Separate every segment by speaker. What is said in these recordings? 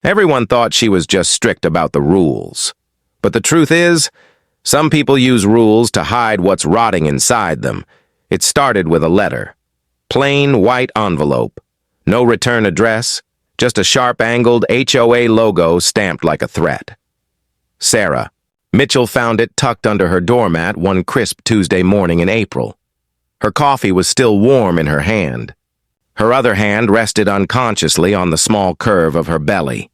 Speaker 1: Everyone thought she was just strict about the rules. But the truth is, some people use rules to hide what's rotting inside them. It started with a letter. Plain white envelope. No return address. Just a sharp-angled HOA logo stamped like a threat. Sarah. Mitchell found it tucked under her doormat one crisp Tuesday morning in April. Her coffee was still warm in her hand. Her other hand rested unconsciously on the small curve of her belly.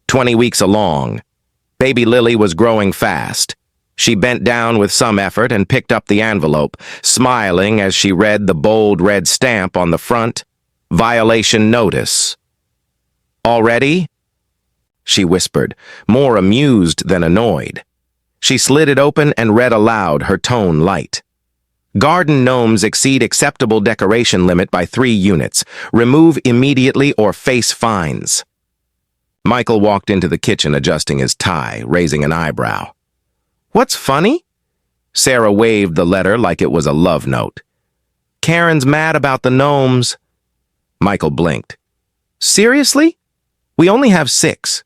Speaker 1: 20 weeks along. Baby Lily was growing fast. She bent down with some effort and picked up the envelope, smiling as she read the bold red stamp on the front. Violation notice. Already? She whispered, more amused than annoyed. She slid it open and read aloud, her tone light. Garden gnomes exceed acceptable decoration limit by 3 units. Remove immediately or face fines. Michael walked into the kitchen adjusting his tie, raising an eyebrow. What's funny? Sarah waved the letter like it was a love note. Karen's mad about the gnomes. Michael blinked. Seriously? We only have 6.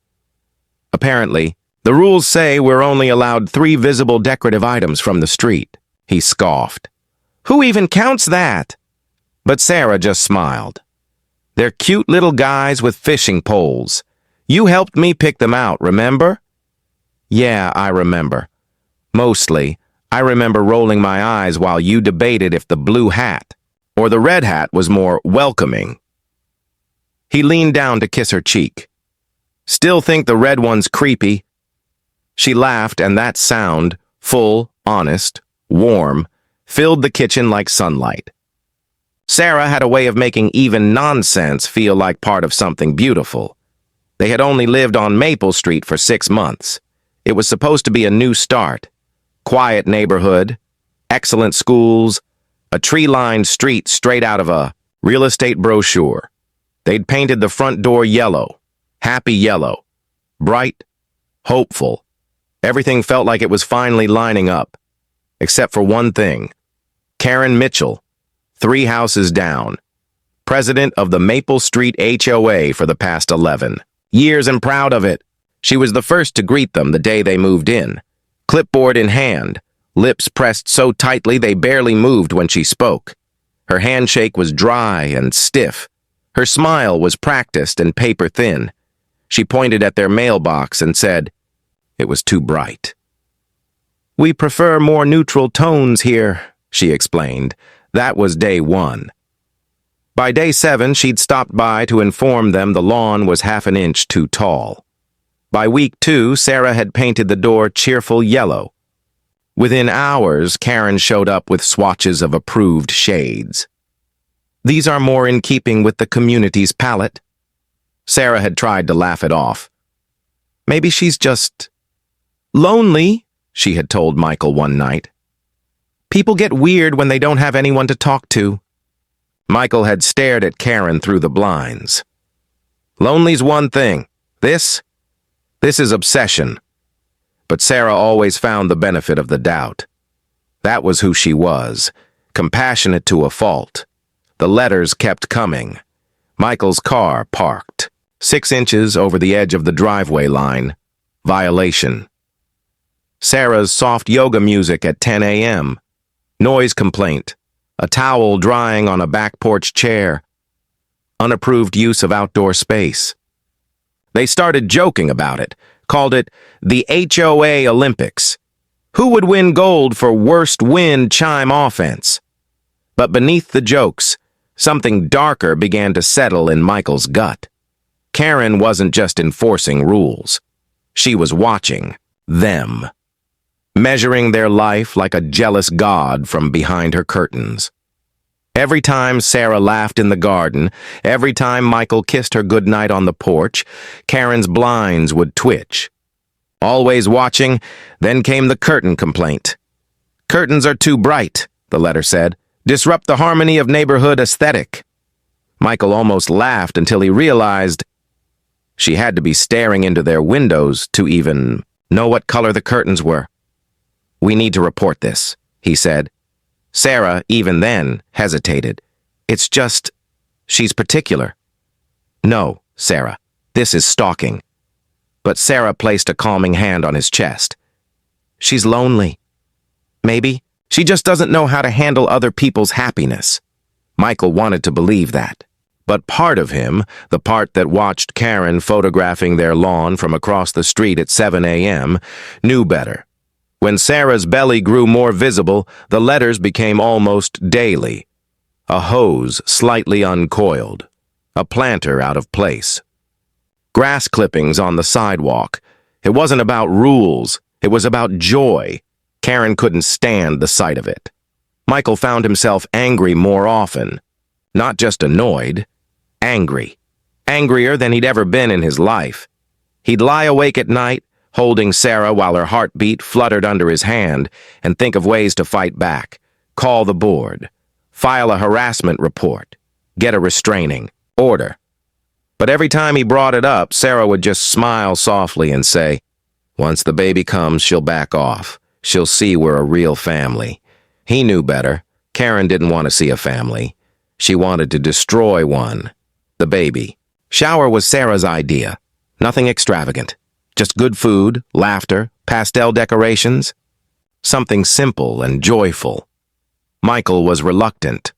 Speaker 1: Apparently, the rules say we're only allowed 3 visible decorative items from the street. He scoffed. Who even counts that? But Sarah just smiled. They're cute little guys with fishing poles. You helped me pick them out, remember? Yeah, I remember. Mostly, I remember rolling my eyes while you debated if the blue hat or the red hat was more welcoming. He leaned down to kiss her cheek. Still think the red one's creepy? She laughed, and that sound, full, honest, warm, filled the kitchen like sunlight. Sarah had a way of making even nonsense feel like part of something beautiful. They had only lived on Maple Street for 6 months. It was supposed to be a new start. Quiet neighborhood, excellent schools, a tree-lined street straight out of a real estate brochure. They'd painted the front door yellow, happy yellow, bright, hopeful. Everything felt like it was finally lining up, except for one thing. Karen Mitchell, 3 houses down, president of the Maple Street HOA for the past 11 years and proud of it. She was the first to greet them the day they moved in, clipboard in hand, lips pressed so tightly they barely moved when she spoke. Her handshake was dry and stiff. Her smile was practiced and paper-thin. She pointed at their mailbox and said, it was too bright. We prefer more neutral tones here, she explained. That was day 1. By day 7, she'd stopped by to inform them the lawn was half an inch too tall. By week 2, Sarah had painted the door cheerful yellow. Within hours, Karen showed up with swatches of approved shades. These are more in keeping with the community's palette. Sarah had tried to laugh it off. Maybe she's just lonely, she had told Michael one night. People get weird when they don't have anyone to talk to. Michael had stared at Karen through the blinds. Lonely's one thing. This is obsession. But Sarah always found the benefit of the doubt. That was who she was, compassionate to a fault. The letters kept coming. Michael's car parked, 6 inches over the edge of the driveway line. Violation. Sarah's soft yoga music at 10 a.m. Noise complaint. A towel drying on a back porch chair. Unapproved use of outdoor space. They started joking about it, called it the HOA Olympics. Who would win gold for worst wind chime offense? But beneath the jokes, something darker began to settle in Michael's gut. Karen wasn't just enforcing rules. She was watching them, measuring their life like a jealous god from behind her curtains. Every time Sarah laughed in the garden, every time Michael kissed her goodnight on the porch, Karen's blinds would twitch. Always watching, then came the curtain complaint. Curtains are too bright, the letter said. Disrupt the harmony of neighborhood aesthetic. Michael almost laughed until he realized she had to be staring into their windows to even know what color the curtains were. We need to report this, he said. Sarah, even then, hesitated. It's just, she's particular. No, Sarah, this is stalking. but Sarah placed a calming hand on his chest. She's lonely. Maybe she just doesn't know how to handle other people's happiness. Michael wanted to believe that. But part of him, the part that watched Karen photographing their lawn from across the street at 7 a.m., knew better. When Sarah's belly grew more visible, the letters became almost daily. A hose slightly uncoiled. A planter out of place. Grass clippings on the sidewalk. It wasn't about rules. It was about joy. Karen couldn't stand the sight of it. Michael found himself angry more often. Not just annoyed. Angry. Angrier than he'd ever been in his life. He'd lie awake at night, holding Sarah while her heartbeat fluttered under his hand, and think of ways to fight back. Call the board. File a harassment report. Get a restraining order. But every time he brought it up, Sarah would just smile softly and say, "Once the baby comes, she'll back off. She'll see we're a real family." He knew better. Karen didn't want to see a family. She wanted to destroy one. The baby. Shower was Sarah's idea. Nothing extravagant. Just good food, laughter, pastel decorations. Something simple and joyful. Michael was reluctant.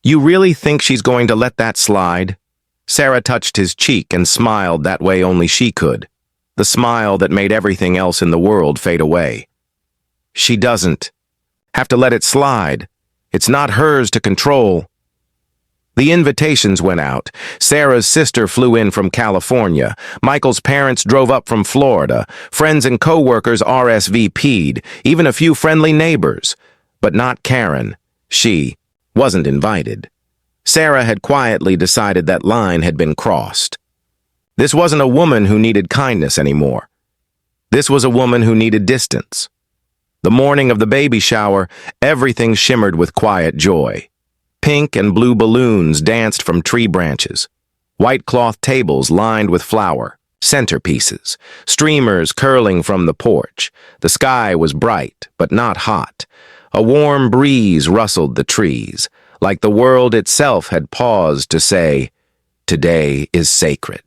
Speaker 1: "You really think she's going to let that slide?" Sarah touched his cheek and smiled that way only she could. The smile that made everything else in the world fade away. "She doesn't have to let it slide. It's not hers to control." The invitations went out. Sarah's sister flew in from California. Michael's parents drove up from Florida. Friends and co-workers RSVP'd, even a few friendly neighbors. But not Karen. She wasn't invited. Sarah had quietly decided that line had been crossed. This wasn't a woman who needed kindness anymore. This was a woman who needed distance. The morning of the baby shower, everything shimmered with quiet joy. Pink and blue balloons danced from tree branches. White cloth tables lined with flower, centerpieces, streamers curling from the porch. The sky was bright, but not hot. A warm breeze rustled the trees, like the world itself had paused to say, "Today is sacred."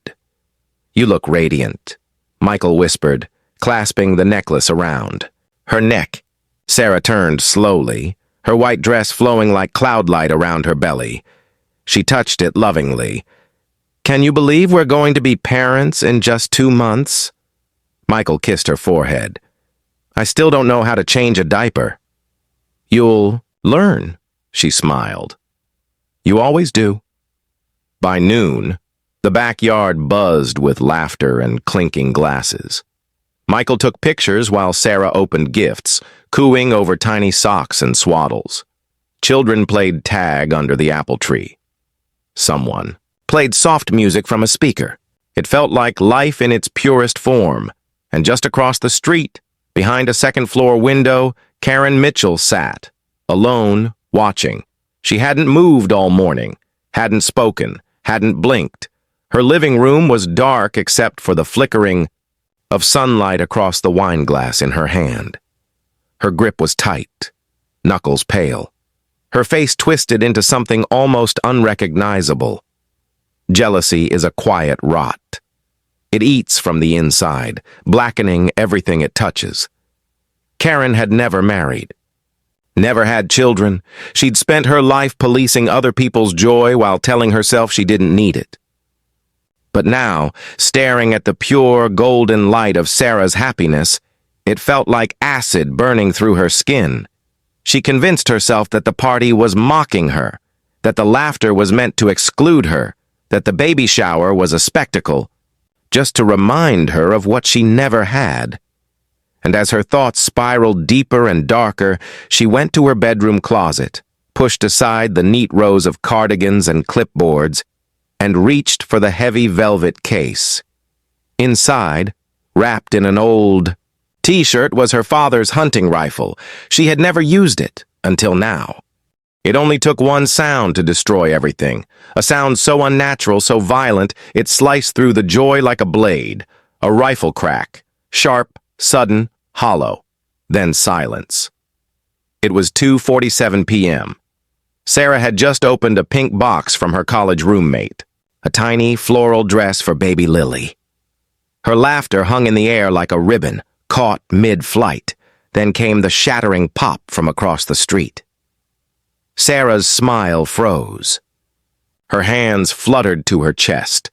Speaker 1: "You look radiant," Michael whispered, clasping the necklace around her neck. Sarah turned slowly, her white dress flowing like cloudlight around her belly. She touched it lovingly. "Can you believe we're going to be parents in just 2 months?" Michael kissed her forehead. "I still don't know how to change a diaper." "You'll learn," she smiled. "You always do." By noon, the backyard buzzed with laughter and clinking glasses. Michael took pictures while Sarah opened gifts, cooing over tiny socks and swaddles. Children played tag under the apple tree. Someone played soft music from a speaker. It felt like life in its purest form. And just across the street, behind a second-floor window, Karen Mitchell sat, alone, watching. She hadn't moved all morning, hadn't spoken, hadn't blinked. Her living room was dark except for the flickering of sunlight across the wine glass in her hand. Her grip was tight, knuckles pale. Her face twisted into something almost unrecognizable. Jealousy is a quiet rot. It eats from the inside, blackening everything it touches. Karen had never married. Never had children. She'd spent her life policing other people's joy while telling herself she didn't need it. But now, staring at the pure, golden light of Sarah's happiness, it felt like acid burning through her skin. She convinced herself that the party was mocking her, that the laughter was meant to exclude her, that the baby shower was a spectacle, just to remind her of what she never had. And as her thoughts spiraled deeper and darker, she went to her bedroom closet, pushed aside the neat rows of cardigans and clipboards, and reached for the heavy velvet case. Inside, wrapped in an old T-shirt, was her father's hunting rifle. She had never used it until now. It only took one sound to destroy everything, a sound so unnatural, so violent, it sliced through the joy like a blade. A rifle crack, sharp, sudden, hollow, then silence. It was 2:47 p.m. Sarah had just opened a pink box from her college roommate, a tiny floral dress for baby Lily. Her laughter hung in the air like a ribbon, caught mid-flight. Then came the shattering pop from across the street. Sarah's smile froze. Her hands fluttered to her chest.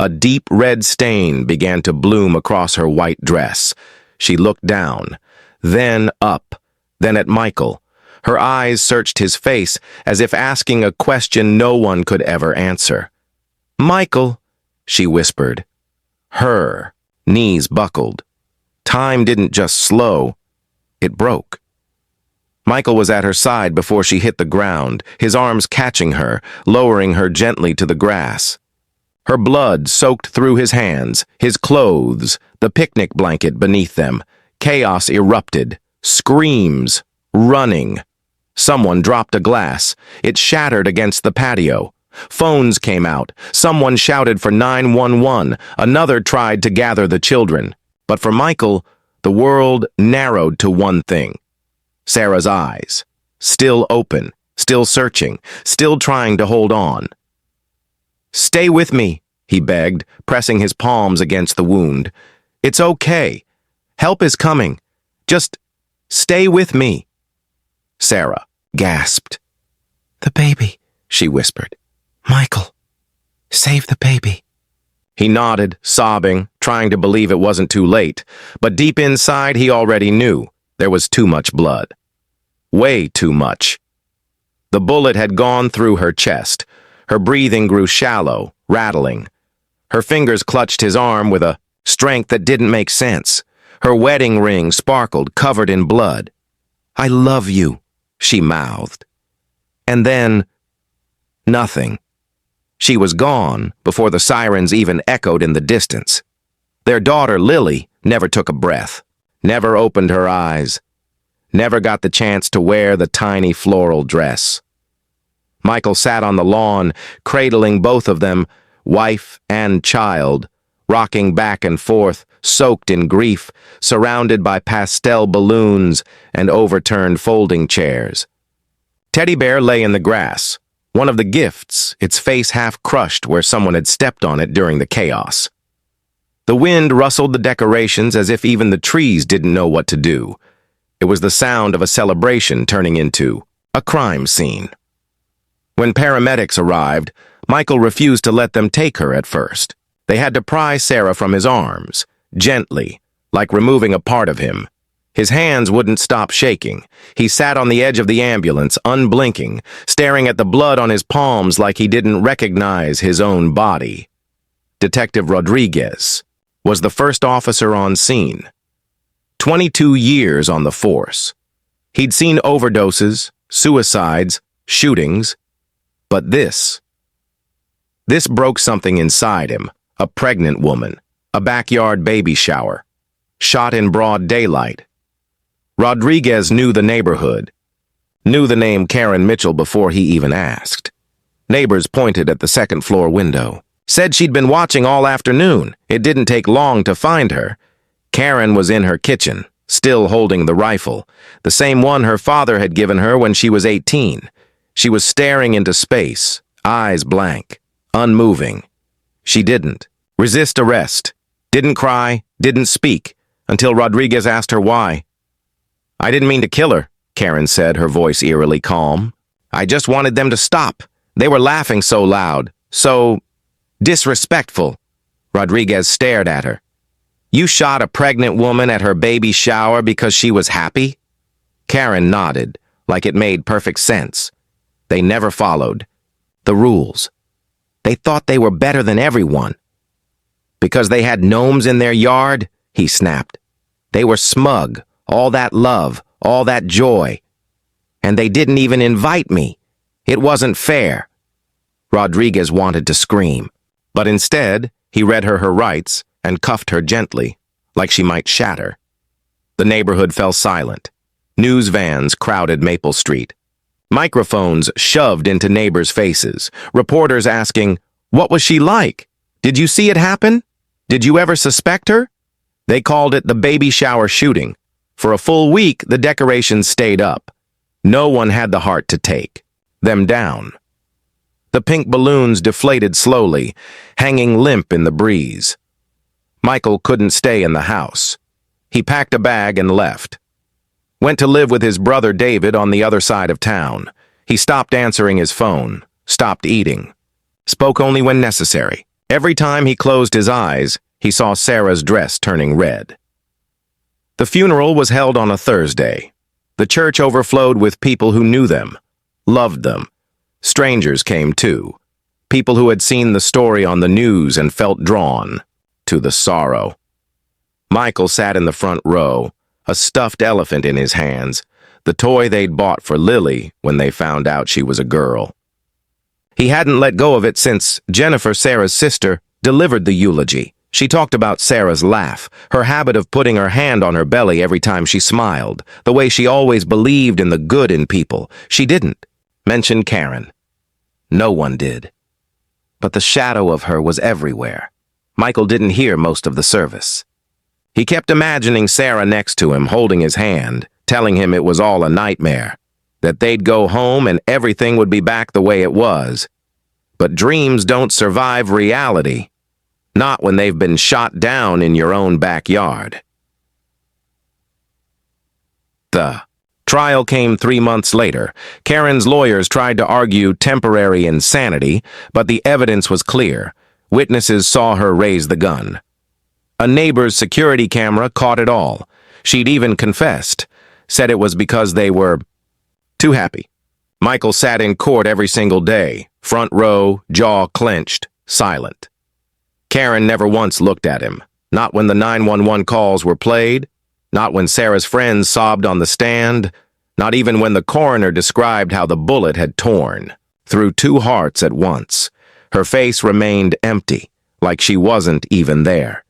Speaker 1: A deep red stain began to bloom across her white dress. She looked down, then up, then at Michael. Her eyes searched his face as if asking a question no one could ever answer. "Michael," she whispered. Her knees buckled. Time didn't just slow, it broke. Michael was at her side before she hit the ground, his arms catching her, lowering her gently to the grass. Her blood soaked through his hands, his clothes, the picnic blanket beneath them. Chaos erupted. Screams. Running. Someone dropped a glass. It shattered against the patio. Phones came out. Someone shouted for 911. Another tried to gather the children. But for Michael, the world narrowed to one thing. Sarah's eyes. Still open. Still searching. Still trying to hold on. "Stay with me," he begged, pressing his palms against the wound. "It's okay. Help is coming. Just stay with me." Sarah gasped. "The baby," she whispered. "Michael, save the baby." He nodded, sobbing, trying to believe it wasn't too late, but deep inside he already knew there was too much blood. Way too much. The bullet had gone through her chest. Her breathing grew shallow, rattling. Her fingers clutched his arm with a strength that didn't make sense. Her wedding ring sparkled, covered in blood. "I love you," she mouthed. And then, nothing. She was gone before the sirens even echoed in the distance. Their daughter, Lily, never took a breath, never opened her eyes, never got the chance to wear the tiny floral dress. Michael sat on the lawn, cradling both of them, wife and child, rocking back and forth, soaked in grief, surrounded by pastel balloons and overturned folding chairs. Teddy Bear lay in the grass, one of the gifts, its face half crushed where someone had stepped on it during the chaos. The wind rustled the decorations as if even the trees didn't know what to do. It was the sound of a celebration turning into a crime scene. When paramedics arrived, Michael refused to let them take her at first. They had to pry Sarah from his arms, gently, like removing a part of him. His hands wouldn't stop shaking. He sat on the edge of the ambulance, unblinking, staring at the blood on his palms like he didn't recognize his own body. Detective Rodriguez was the first officer on scene. 22 years on the force. He'd seen overdoses, suicides, shootings. But this broke something inside him. A pregnant woman, a backyard baby shower, shot in broad daylight. Rodriguez knew the neighborhood, knew the name Karen Mitchell before he even asked. Neighbors pointed at the second-floor window. Said she'd been watching all afternoon. It didn't take long to find her. Karen was in her kitchen, still holding the rifle, the same one her father had given her when she was 18. She was staring into space, eyes blank, unmoving. She didn't resist arrest, didn't cry, didn't speak, until Rodriguez asked her why. "I didn't mean to kill her," Karen said, her voice eerily calm. "I just wanted them to stop. They were laughing so loud, so disrespectful." Rodriguez stared at her. "You shot a pregnant woman at her baby shower because she was happy?" Karen nodded, like it made perfect sense. They never followed the rules. They thought they were better than everyone. Because they had gnomes in their yard, he snapped. They were smug, all that love, all that joy. And they didn't even invite me. It wasn't fair. Rodriguez wanted to scream, but instead, he read her rights and cuffed her gently, like she might shatter. The neighborhood fell silent. News vans crowded Maple Street. Microphones shoved into neighbors' faces. Reporters asking, "What was she like? Did you see it happen? Did you ever suspect her?" They called it the baby shower shooting. For a full week, the decorations stayed up. No one had the heart to take them down. The pink balloons deflated slowly, hanging limp in the breeze. Michael couldn't stay in the house. He packed a bag and left. Went to live with his brother David on the other side of town. He stopped answering his phone, stopped eating. Spoke only when necessary. Every time he closed his eyes, he saw Sarah's dress turning red. The funeral was held on a Thursday. The church overflowed with people who knew them, loved them. Strangers came too. People who had seen the story on the news and felt drawn to the sorrow. Michael sat in the front row, a stuffed elephant in his hands, the toy they'd bought for Lily when they found out she was a girl. He hadn't let go of it since Jennifer, Sarah's sister, delivered the eulogy. She talked about Sarah's laugh, her habit of putting her hand on her belly every time she smiled, the way she always believed in the good in people. She didn't mention Karen. No one did. But the shadow of her was everywhere. Michael didn't hear most of the service. He kept imagining Sarah next to him, holding his hand, telling him it was all a nightmare, that they'd go home and everything would be back the way it was. But dreams don't survive reality, not when they've been shot down in your own backyard. The trial came 3 months later. Karen's lawyers tried to argue temporary insanity, but the evidence was clear. Witnesses saw her raise the gun. A neighbor's security camera caught it all. She'd even confessed, said it was because they were too happy. Michael sat in court every single day, front row, jaw clenched, silent. Karen never once looked at him, not when the 911 calls were played, not when Sarah's friends sobbed on the stand, not even when the coroner described how the bullet had torn through 2 hearts at once. Her face remained empty, like she wasn't even there.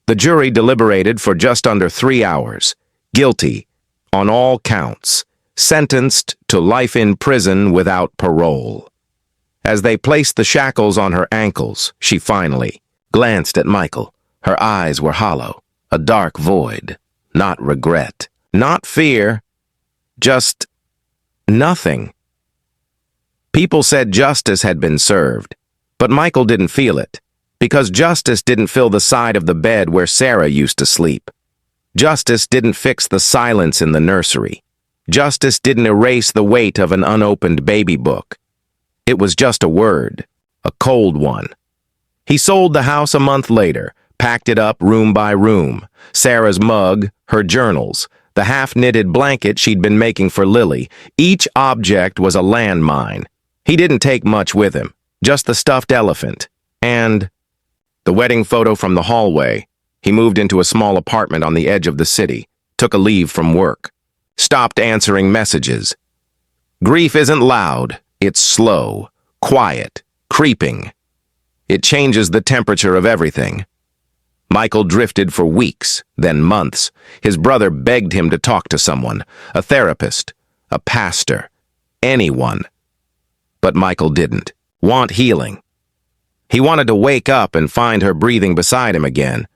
Speaker 1: The jury deliberated for just under 3 hours. Guilty on all counts. Sentenced to life in prison without parole. As they placed the shackles on her ankles, she finally glanced at Michael. Her eyes were hollow, a dark void. Not regret, not fear, just nothing. People said justice had been served, but Michael didn't feel it, because justice didn't fill the side of the bed where Sarah used to sleep. Justice didn't fix the silence in the nursery. Justice didn't erase the weight of an unopened baby book. It was just a word, a cold one. He sold the house a month later, packed it up room by room. Sarah's mug, her journals, the half-knitted blanket she'd been making for Lily. Each object was a landmine. He didn't take much with him, just the stuffed elephant. And the wedding photo from the hallway. He moved into a small apartment on the edge of the city, took a leave from work, stopped answering messages. Grief isn't loud, it's slow, quiet, creeping. It changes the temperature of everything. Michael drifted for weeks, then months. His brother begged him to talk to someone, a therapist, a pastor, anyone. But Michael didn't want healing. He wanted to wake up and find her breathing beside him again.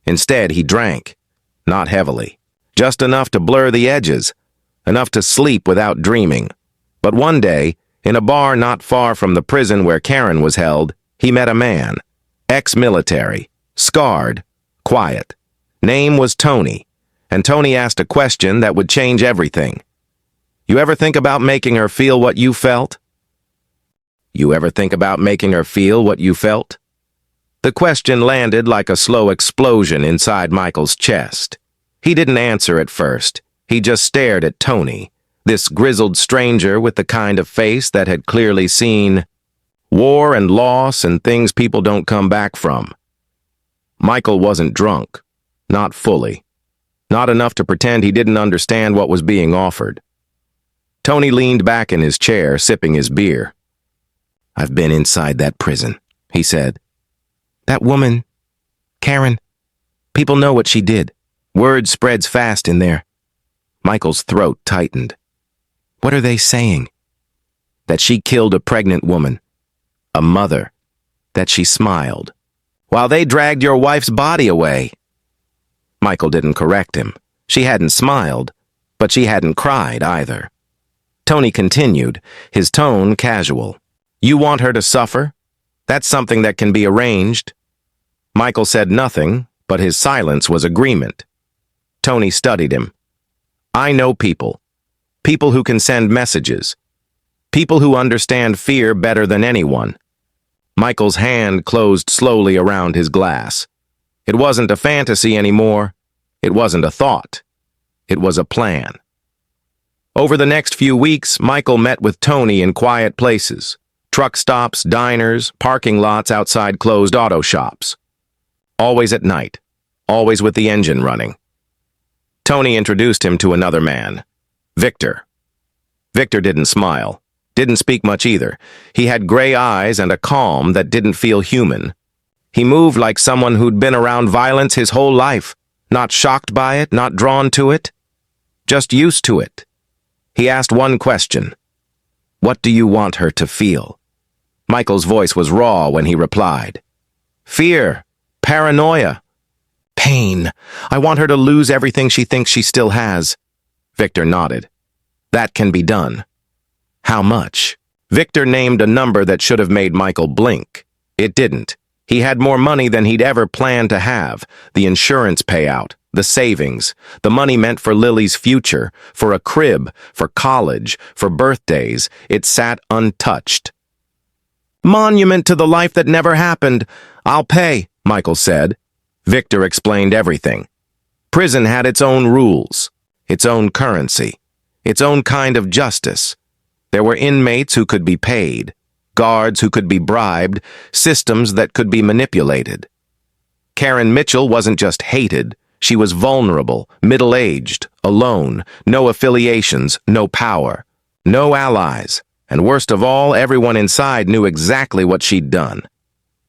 Speaker 1: Instead, he drank, not heavily, just enough to blur the edges, enough to sleep without dreaming. But one day, in a bar not far from the prison where Karen was held, he met a man, ex-military, scarred, quiet. Name was Tony, and Tony asked a question that would change everything. You ever think about making her feel what you felt? You ever think about making her feel what you felt? The question landed like a slow explosion inside Michael's chest. He didn't answer at first. He just stared at Tony, this grizzled stranger with the kind of face that had clearly seen war and loss and things people don't come back from. Michael wasn't drunk, not fully, not enough to pretend he didn't understand what was being offered. Tony leaned back in his chair, sipping his beer. I've been inside that prison, he said. That woman, Karen, people know what she did. Word spreads fast in there. Michael's throat tightened. What are they saying? That she killed a pregnant woman, a mother, that she smiled, while they dragged your wife's body away. Michael didn't correct him. She hadn't smiled, but she hadn't cried either. Tony continued, his tone casual. You want her to suffer? That's something that can be arranged. Michael said nothing, but his silence was agreement. Tony studied him. I know people. People who can send messages. People who understand fear better than anyone. Michael's hand closed slowly around his glass. It wasn't a fantasy anymore. It wasn't a thought. It was a plan. Over the next few weeks, Michael met with Tony in quiet places. Truck stops, diners, parking lots outside closed auto shops. Always at night. Always with the engine running. Tony introduced him to another man. Victor. Victor didn't smile. Didn't speak much either. He had gray eyes and a calm that didn't feel human. He moved like someone who'd been around violence his whole life. Not shocked by it, not drawn to it. Just used to it. He asked one question. What do you want her to feel? Michael's voice was raw when he replied. Fear. Paranoia. Pain. I want her to lose everything she thinks she still has. Victor nodded. That can be done. How much? Victor named a number that should have made Michael blink. It didn't. He had more money than he'd ever planned to have. The insurance payout, the savings, the money meant for Lily's future, for a crib, for college, for birthdays. It sat untouched. Monument to the life that never happened. I'll pay, Michael said. Victor explained everything. Prison had its own rules, its own currency, its own kind of justice. There were inmates who could be paid, guards who could be bribed, systems that could be manipulated. Karen Mitchell wasn't just hated, she was vulnerable, middle-aged, alone, no affiliations, no power, no allies, and worst of all, everyone inside knew exactly what she'd done.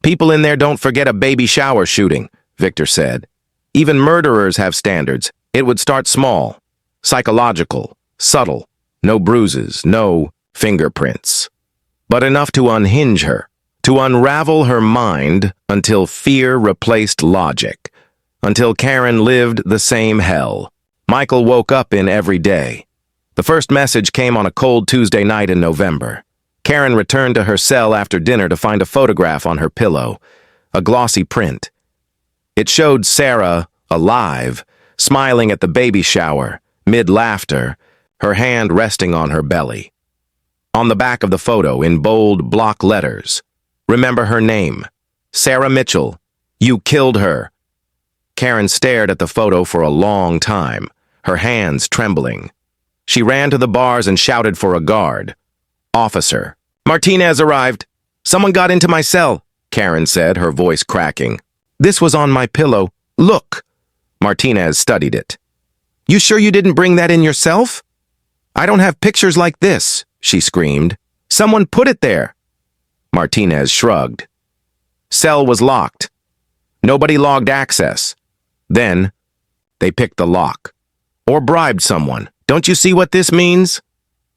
Speaker 1: People in there don't forget a baby shower shooting, Victor said. Even murderers have standards. It would start small, psychological, subtle, no bruises, no fingerprints. But enough to unhinge her, to unravel her mind until fear replaced logic, until Karen lived the same hell. Michael woke up in every day. The first message came on a cold Tuesday night in November. Karen returned to her cell after dinner to find a photograph on her pillow, a glossy print. It showed Sarah, alive, smiling at the baby shower, mid-laughter, her hand resting on her belly. On the back of the photo, in bold block letters, remember her name, Sarah Mitchell. You killed her. Karen stared at the photo for a long time, her hands trembling. She ran to the bars and shouted for a guard. Officer. Martinez arrived. Someone got into my cell, Karen said, her voice cracking. This was on my pillow. Look. Martinez studied it. You sure you didn't bring that in yourself? I don't have pictures like this, she screamed. Someone put it there. Martinez shrugged. Cell was locked. Nobody logged access. Then, they picked the lock. Or bribed someone. Don't you see what this means?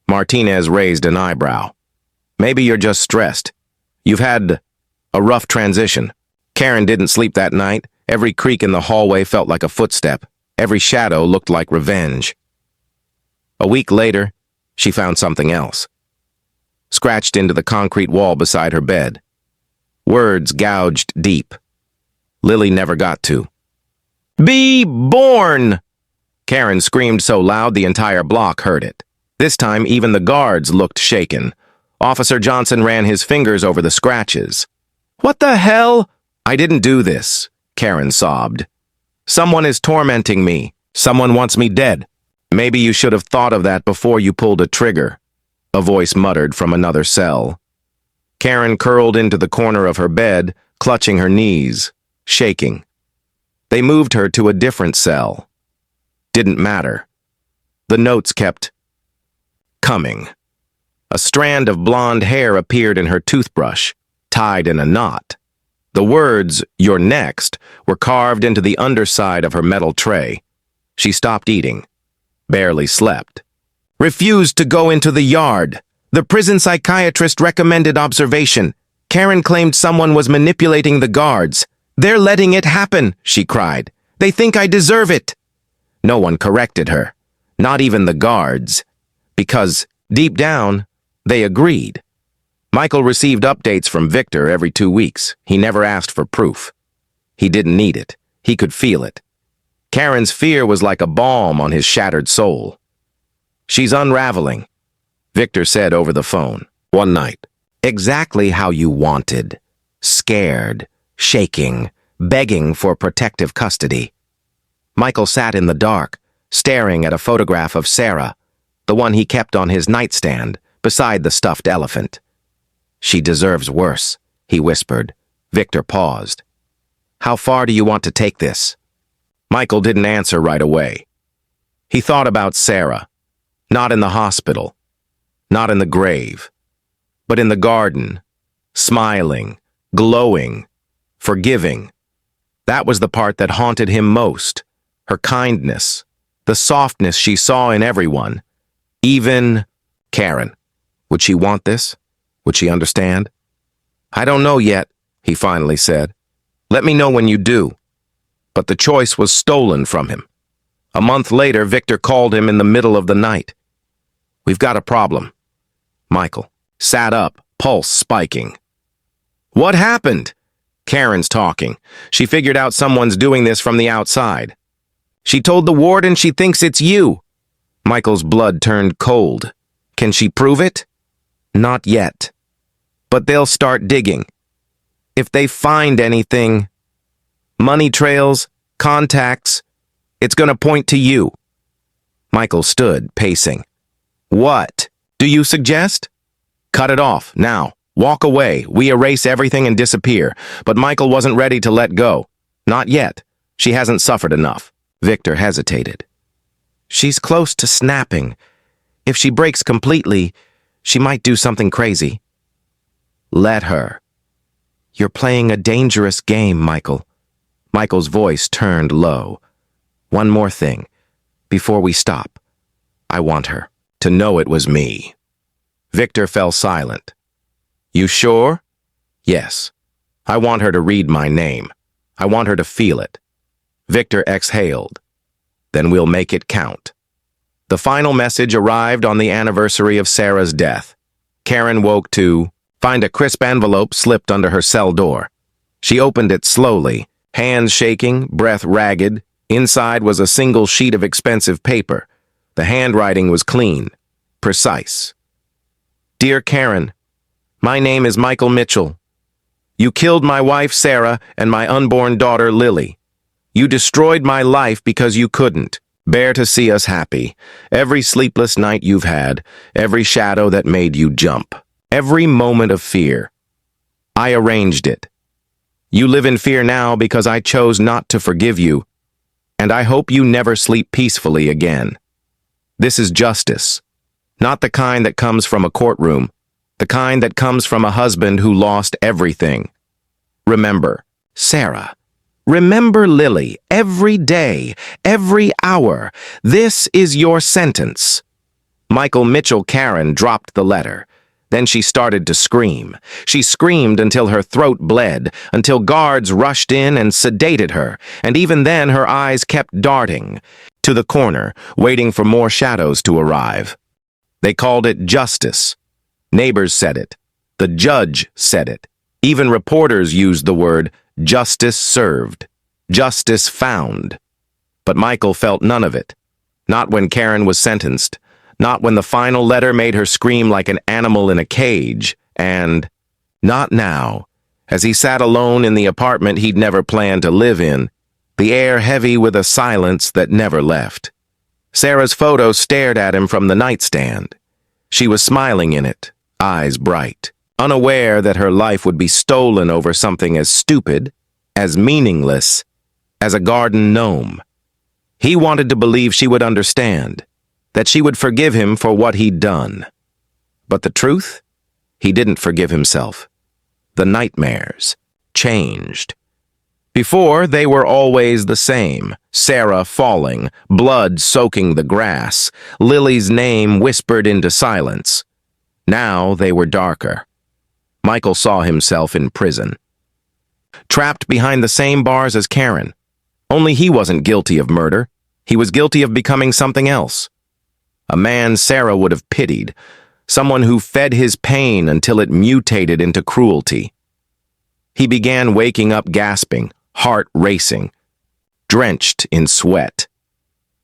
Speaker 1: Martinez raised an eyebrow. Maybe you're just stressed. You've had a rough transition. Karen didn't sleep that night. Every creak in the hallway felt like a footstep. Every shadow looked like revenge. A week later, she found something else. Scratched into the concrete wall beside her bed. Words gouged deep. Lily never got to. Be born! Karen screamed so loud the entire block heard it. This time, even the guards looked shaken. Officer Johnson ran his fingers over the scratches. What the hell? I didn't do this, Karen sobbed. Someone is tormenting me. Someone wants me dead. Maybe you should have thought of that before you pulled a trigger, a voice muttered from another cell. Karen curled into the corner of her bed, clutching her knees, shaking. They moved her to a different cell. Didn't matter. The notes kept coming. A strand of blonde hair appeared in her toothbrush, tied in a knot. The words, "You're next," were carved into the underside of her metal tray. She stopped eating. Barely slept. Refused to go into the yard. The prison psychiatrist recommended observation. Karen claimed someone was manipulating the guards. They're letting it happen, she cried. They think I deserve it. No one corrected her. Not even the guards. Because, deep down, they agreed. Michael received updates from Victor every 2 weeks. He never asked for proof. He didn't need it. He could feel it. Karen's fear was like a balm on his shattered soul. "She's unraveling," Victor said over the phone one night. "Exactly how you wanted. Scared, shaking, begging for protective custody." Michael sat in the dark, staring at a photograph of Sarah, the one he kept on his nightstand, beside the stuffed elephant. "She deserves worse," he whispered. Victor paused. "How far do you want to take this?" Michael didn't answer right away. He thought about Sarah, not in the hospital, not in the grave, but in the garden, smiling, glowing, forgiving. That was the part that haunted him most, her kindness, the softness she saw in everyone, even Karen. Would she want this? Would she understand? "I don't know yet," he finally said. "Let me know when you do." But the choice was stolen from him. A month later, Victor called him in the middle of the night. "We've got a problem." Michael sat up, pulse spiking. "What happened?" Karen's talking. "She figured out someone's doing this from the outside. She told the warden she thinks it's you." Michael's blood turned cold. "Can she prove it?" "Not yet. But they'll start digging. If they find anything, money trails, contacts, it's gonna point to you." Michael stood, pacing. "What do you suggest?" "Cut it off, now. Walk away. We erase everything and disappear." But Michael wasn't ready to let go. "Not yet. She hasn't suffered enough." Victor hesitated. "She's close to snapping. If she breaks completely, she might do something crazy." "Let her." "You're playing a dangerous game, Michael." Michael's voice turned low. "One more thing. Before we stop, I want her to know it was me." Victor fell silent. "You sure?" "Yes. I want her to read my name. I want her to feel it." Victor exhaled. "Then we'll make it count." The final message arrived on the anniversary of Sarah's death. Karen woke to find a crisp envelope slipped under her cell door. She opened it slowly, hands shaking, breath ragged. Inside was a single sheet of expensive paper. The handwriting was clean, precise. "Dear Karen, my name is Michael Mitchell. You killed my wife Sarah and my unborn daughter Lily. You destroyed my life because you couldn't bear to see us happy. Every sleepless night you've had, every shadow that made you jump, every moment of fear. I arranged it. You live in fear now because I chose not to forgive you, and I hope you never sleep peacefully again. This is justice, not the kind that comes from a courtroom, the kind that comes from a husband who lost everything. Remember, Sarah. Remember Lily, every day, every hour. This is your sentence." Michael Mitchell Karen dropped the letter. Then she started to scream. She screamed until her throat bled, until guards rushed in and sedated her, and even then her eyes kept darting to the corner, waiting for more shadows to arrive. They called it justice. Neighbors said it. The judge said it. Even reporters used the word justice served, justice found. But Michael felt none of it. Not when Karen was sentenced. Not when the final letter made her scream like an animal in a cage. And not now, as he sat alone in the apartment he'd never planned to live in, the air heavy with a silence that never left. Sarah's photo stared at him from the nightstand. She was smiling in it, eyes bright, unaware that her life would be stolen over something as stupid, as meaningless, as a garden gnome. He wanted to believe she would understand, that she would forgive him for what he'd done. But the truth? He didn't forgive himself. The nightmares changed. Before, they were always the same. Sarah falling, blood soaking the grass, Lily's name whispered into silence. Now they were darker. Michael saw himself in prison. Trapped behind the same bars as Karen. Only he wasn't guilty of murder. He was guilty of becoming something else. A man Sarah would have pitied. Someone who fed his pain until it mutated into cruelty. He began waking up gasping, heart racing. drenched in sweat.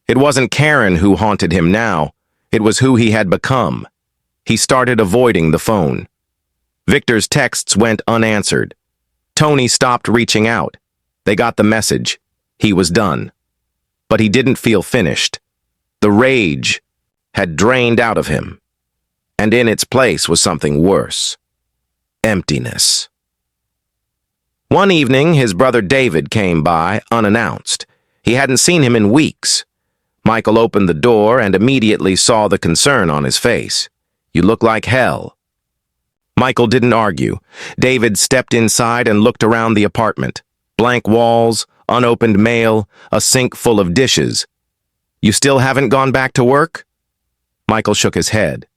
Speaker 1: It wasn't Karen who haunted him now. It was who he had become. He started avoiding the phone. Victor's texts went unanswered. Tony stopped reaching out. They got the message. He was done. But he didn't feel finished. The rage had drained out of him. And in its place was something worse. Emptiness. One evening, his brother David came by, unannounced. He hadn't seen him in weeks. Michael opened the door and immediately saw the concern on his face. "You look like hell." Michael didn't argue. David stepped inside and looked around the apartment. Blank walls, unopened mail, a sink full of dishes. "You still haven't gone back to work?" Michael shook his head.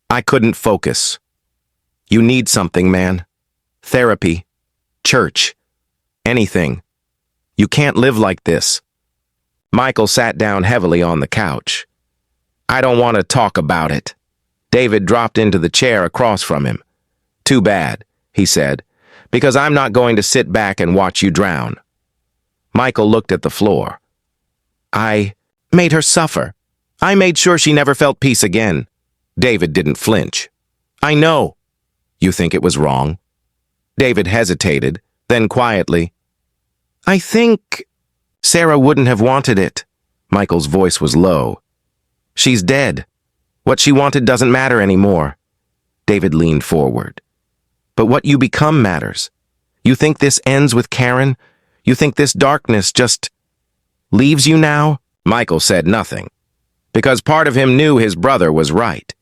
Speaker 1: "I couldn't focus." "You need something, man. Therapy. Church. Anything. You can't live like this." Michael sat down heavily on the couch. "I don't want to talk about it." David dropped into the chair across from him. "Too bad," he said, "because I'm not going to sit back and watch you drown." Michael looked at the floor. "I made her suffer. I made sure she never felt peace again." David didn't flinch. "I know." "You think it was wrong?" David hesitated, then quietly, "I think Sarah wouldn't have wanted it." Michael's voice was low. "She's dead. What she wanted doesn't matter anymore." David leaned forward. "But what you become matters. You think this ends with Karen? You think this darkness just leaves you now?" Michael said nothing, because part of him knew his brother was right.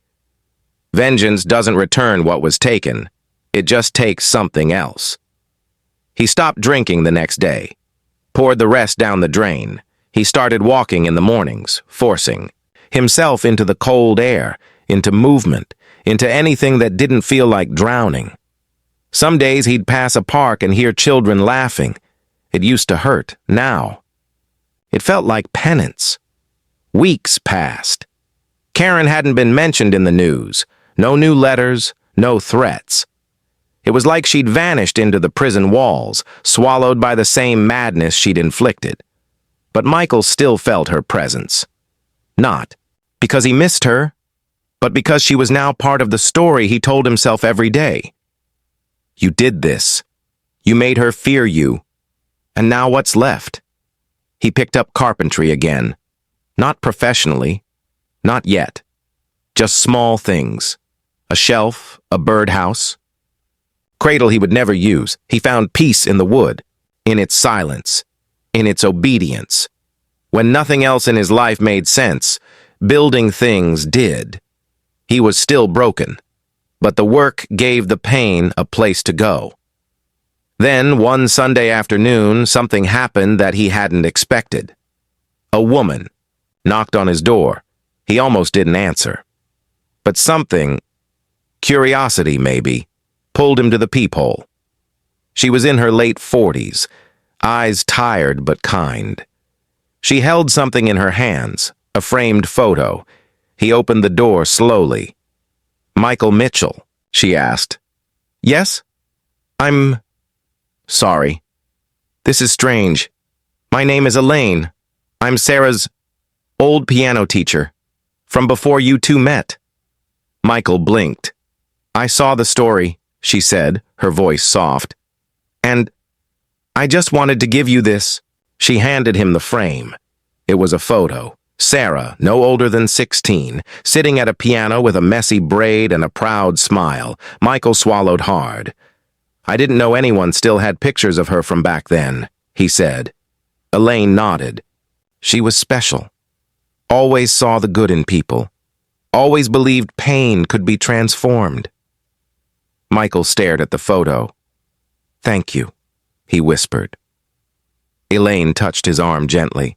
Speaker 1: Vengeance doesn't return what was taken. It just takes something else. He stopped drinking the next day, poured the rest down the drain. He started walking in the mornings, forcing himself into the cold air, into movement, into anything that didn't feel like drowning. Some days he'd pass a park and hear children laughing. It used to hurt, now. It felt like penance. Weeks passed. Karen hadn't been mentioned in the news. No new letters, no threats. It was like she'd vanished into the prison walls, swallowed by the same madness she'd inflicted. But Michael still felt her presence. Not because he missed her, but because she was now part of the story he told himself every day. You did this. You made her fear you. And now what's left? He picked up carpentry again. Not professionally. Not yet. Just small things. A shelf, a birdhouse. Cradle he would never use. He found peace in the wood, in its silence, in its obedience. When nothing else in his life made sense, building things did. He was still broken, but the work gave the pain a place to go. Then, one Sunday afternoon, something happened that he hadn't expected. A woman knocked on his door. He almost didn't answer. But something, curiosity maybe, pulled him to the peephole. She was in her late 40s, eyes tired but kind. She held something in her hands, a framed photo. He opened the door slowly. "Michael Mitchell?" she asked. "Yes? I'm sorry. This is strange. My name is Elaine. I'm Sarah's old piano teacher, from before you two met." Michael blinked. "I saw the story," she said, her voice soft. "And I just wanted to give you this." She handed him the frame. It was a photo. Sarah, no older than 16, sitting at a piano with a messy braid and a proud smile. Michael swallowed hard. "I didn't know anyone still had pictures of her from back then," he said. Elaine nodded. She was special. Always saw the good in people. Always believed pain could be transformed. Michael stared at the photo. "Thank you," he whispered. Elaine touched his arm gently.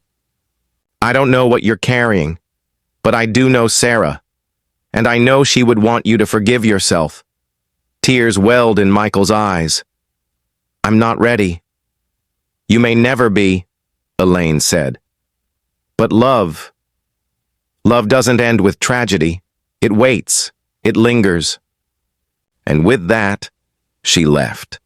Speaker 1: "I don't know what you're carrying, but I do know Sarah, and I know she would want you to forgive yourself." Tears welled in Michael's eyes. "I'm not ready." "You may never be," Elaine said. "But love doesn't end with tragedy. It waits. It lingers." And with that, she left.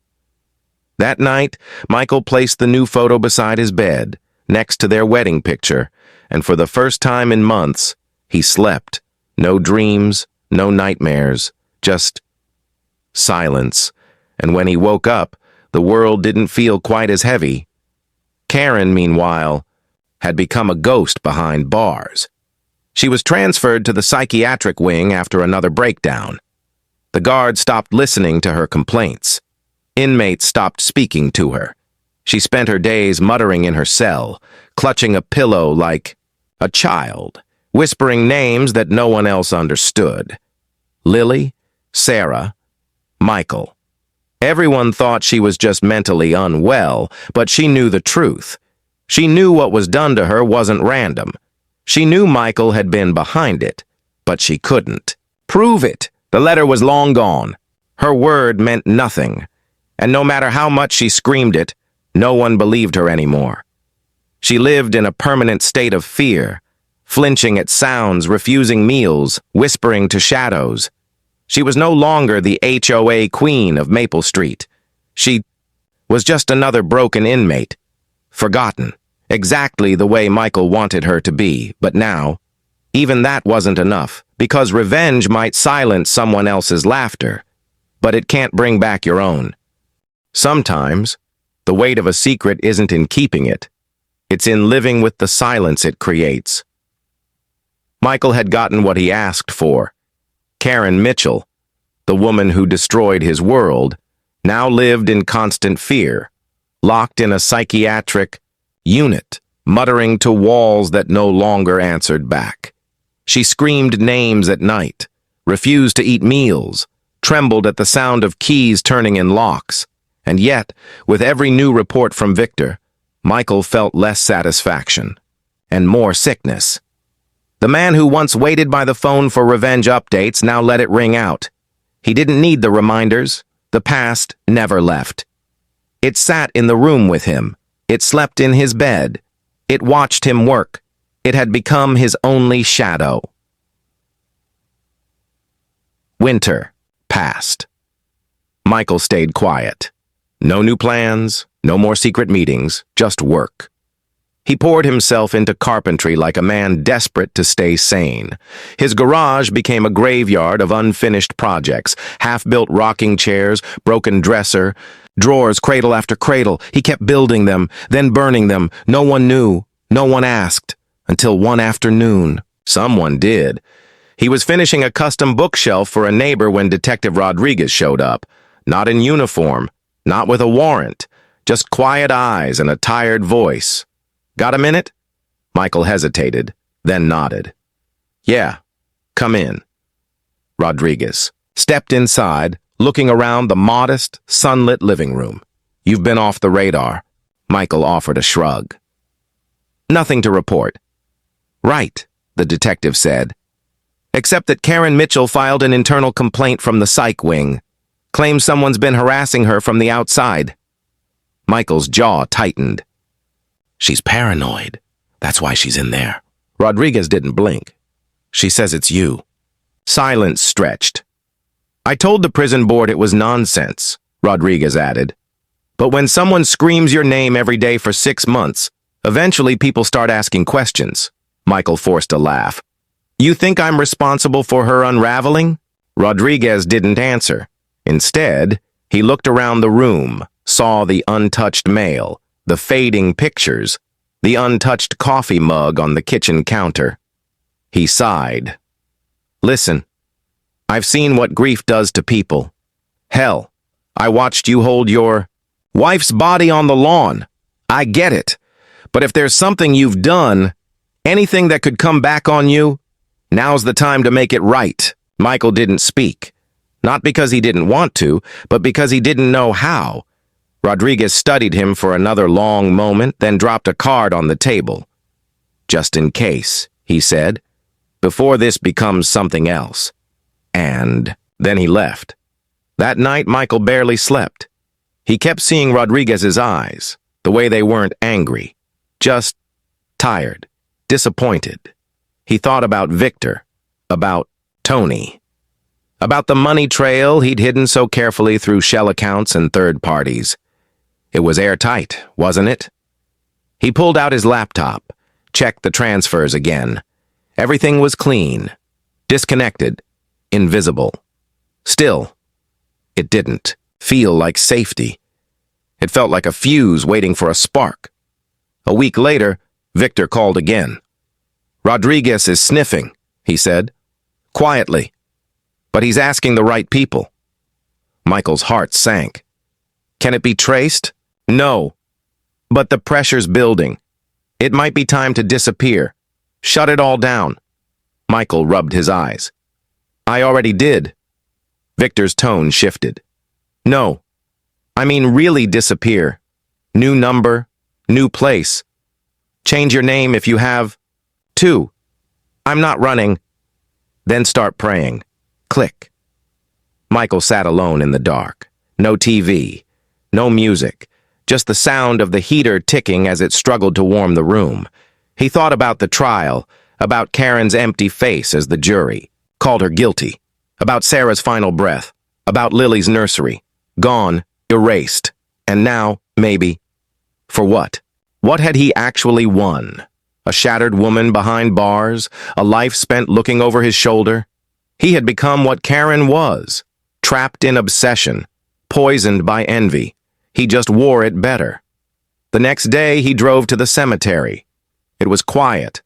Speaker 1: That night, Michael placed the new photo beside his bed, next to their wedding picture, and for the first time in months, he slept. No dreams, no nightmares, just silence. And when he woke up, the world didn't feel quite as heavy. Karen, meanwhile, had become a ghost behind bars. She was transferred to the psychiatric wing after another breakdown. The guards stopped listening to her complaints. Inmates stopped speaking to her. She spent her days muttering in her cell, clutching a pillow like a child, whispering names that no one else understood. Lily, Sarah, Michael. Everyone thought she was just mentally unwell, but she knew the truth. She knew what was done to her wasn't random. She knew Michael had been behind it, but she couldn't prove it. The letter was long gone. Her word meant nothing, and no matter how much she screamed it, no one believed her anymore. She lived in a permanent state of fear, flinching at sounds, refusing meals, whispering to shadows. She was no longer the HOA queen of Maple Street. She was just another broken inmate, forgotten, exactly the way Michael wanted her to be. But now, even that wasn't enough, because revenge might silence someone else's laughter, but it can't bring back your own. Sometimes, the weight of a secret isn't in keeping it. It's in living with the silence it creates. Michael had gotten what he asked for. Karen Mitchell, the woman who destroyed his world, now lived in constant fear, locked in a psychiatric unit, muttering to walls that no longer answered back. She screamed names at night, refused to eat meals, trembled at the sound of keys turning in locks. And yet, with every new report from Victor, Michael felt less satisfaction and more sickness. The man who once waited by the phone for revenge updates now let it ring out. He didn't need the reminders. The past never left. It sat in the room with him. It slept in his bed. It watched him work. It had become his only shadow. Winter passed. Michael stayed quiet. No new plans, no more secret meetings, just work. He poured himself into carpentry like a man desperate to stay sane. His garage became a graveyard of unfinished projects, half-built rocking chairs, broken dresser, drawers cradle after cradle. He kept building them, then burning them. No one knew, no one asked, until one afternoon, someone did. He was finishing a custom bookshelf for a neighbor when Detective Rodriguez showed up, not in uniform, not with a warrant, just quiet eyes and a tired voice. "Got a minute?" Michael hesitated, then nodded. "Yeah, come in." Rodriguez stepped inside, looking around the modest, sunlit living room. "You've been off the radar." Michael offered a shrug. "Nothing to report." "Right," the detective said. "Except that Karen Mitchell filed an internal complaint from the psych wing. Claims someone's been harassing her from the outside." Michael's jaw tightened. "She's paranoid. That's why she's in there." Rodriguez didn't blink. "She says it's you." Silence stretched. "I told the prison board it was nonsense," Rodriguez added. "But when someone screams your name every day for 6 months, eventually people start asking questions." Michael forced a laugh. "You think I'm responsible for her unraveling?" Rodriguez didn't answer. Instead, he looked around the room, saw the untouched mail, the fading pictures, the untouched coffee mug on the kitchen counter. He sighed. "Listen, I've seen what grief does to people. Hell, I watched you hold your wife's body on the lawn. I get it. But if there's something you've done, anything that could come back on you, now's the time to make it right." Michael didn't speak. Not because he didn't want to, but because he didn't know how. Rodriguez studied him for another long moment, then dropped a card on the table. "Just in case," he said, "before this becomes something else." And then he left. That night, Michael barely slept. He kept seeing Rodriguez's eyes, the way they weren't angry, just tired, disappointed. He thought about Victor, about Tony, about the money trail he'd hidden so carefully through shell accounts and third parties. It was airtight, wasn't it? He pulled out his laptop, checked the transfers again. Everything was clean, disconnected, invisible. Still, it didn't feel like safety. It felt like a fuse waiting for a spark. A week later, Victor called again. "Rodriguez is sniffing," he said, quietly. "But he's asking the right people." Michael's heart sank. "Can it be traced?" "No. But the pressure's building. It might be time to disappear. Shut it all down." Michael rubbed his eyes. "I already did." Victor's tone shifted. "No. I mean really disappear. New number, new place. Change your name if you have to. I'm not running." "Then start praying." Click. Michael sat alone in the dark. No TV, no music, just the sound of the heater ticking as it struggled to warm the room. He thought about the trial, about Karen's empty face as the jury called her guilty, about Sarah's final breath, about Lily's nursery, gone, erased, and now, maybe, for what? What had he actually won? A shattered woman behind bars, a life spent looking over his shoulder? He had become what Karen was, trapped in obsession, poisoned by envy. He just wore it better. The next day, he drove to the cemetery. It was quiet.